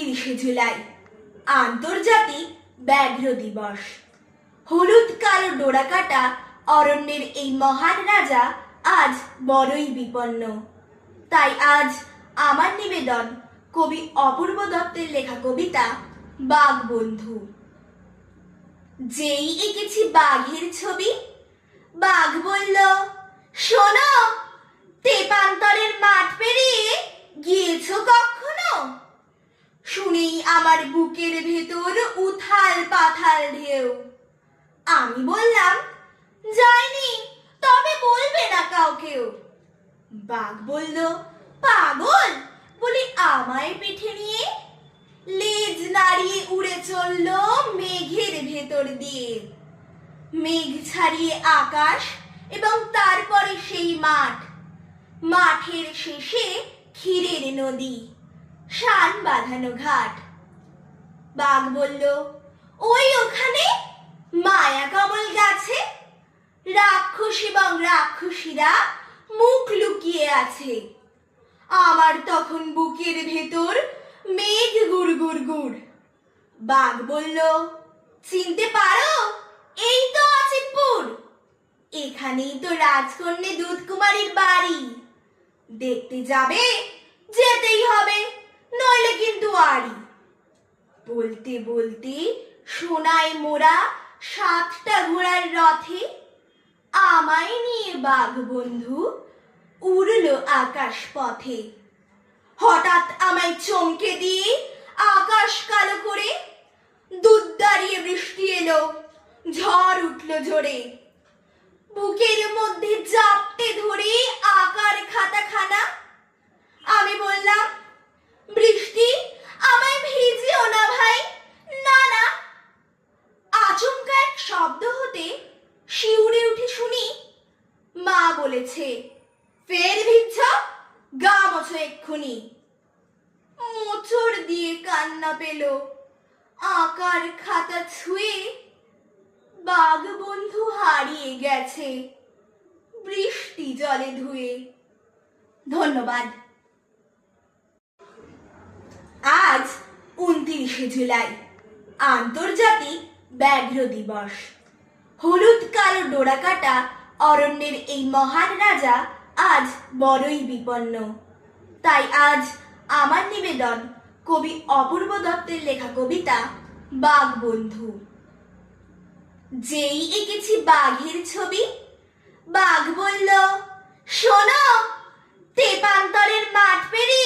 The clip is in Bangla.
29শে জুলাই আন্তর্জাতিক ব্যাঘ্র দিবস। হলুদ কালো ডোরাকাটা অরণ্যের এই মহান রাজা আজ বড়ই বিপন্ন। তাই আজ আমার নিবেদন কবি অপূর্ব দত্তের লেখা কবিতা বাঘ বন্ধু। যেই এঁকেছি বাঘের ছবি, বাঘ বলল, শোনো, তেপান্তরের মাঠ পেরিয়ে গিয়েছো কখনো? শুনেই আমার বুকের ভেতর উথাল পাথাল ঢেউ। আমি বললাম, যাইনি, তবে বলবে না কাউকেও। বাঘ বলল, পাগল বলি আমায় পিঠে নিয়ে, লেজ নাড়িয়ে উড়ে চলল মেঘের ভেতর দিয়ে। মেঘ ছাড়িয়ে আকাশ এবং তারপরে সেই মাঠ, মাঠের শেষে ক্ষীরের নদী, শান বাঁধানো ঘাট। বাঘ বলল, ওই ওখানে মায়া কমল গাছে রাক্ষস এবং রাক্ষসীরা মুখ লুকিয়ে আছে। আমার তখন বুকের ভেতর মেঘ গুড় গুড় গুড়। বাঘ বলল, চিনতে পারো? এই তো অচিনপুর, এখানেই তো রাজকন্যা দুধকুমারীর বাড়ি। দেখতে যাবে? যেতেই হবে, নইলে কিন্তু আড়ি। বলতে বলতে সোনায় মোড়া 7টা ঘোড়ার রথে আমায় নিয়ে বাঘ বন্ধু উড়ল আকাশ পথে। হঠাৎ আমায় চমকে দিয়ে আকাশ কালো করে দুধ দাঁড়িয়ে বৃষ্টি এলো, ঝড় উঠল জোরে। বুকের মধ্যে জাপটে ধরে আকার খাতাখানা। আমি বললাম, বৃষ্টি, আমায় ভিজিও না ভাই, না না। আচমকা এক শব্দ হতে শিউরে উঠে শুনি মা বলেছে, ফের ভিজছ, গা মোছো এক্ষুনি। মোচড় দিয়ে কান্না পেল, আকার খাতা ছুঁয়ে বাঘ বন্ধু হারিয়ে গেছে বৃষ্টি জলে ধুয়ে। ধন্যবাদ। আজ 29শে জুলাই আন্তর্জাতিক ব্যাঘ্র দিবস। হলুদ কালো ডোরাকাটা অরণ্যের এই মহান রাজা আজ বড়ই বিপন্ন। তাই আজ আমার নিবেদন কবি অপূর্ব দত্তের লেখা কবিতা বাঘ বন্ধু। যেই এঁকেছি বাঘের ছবি, বাঘ বলল, শোনো, তেপান্তরের মাঠ পেরিয়ে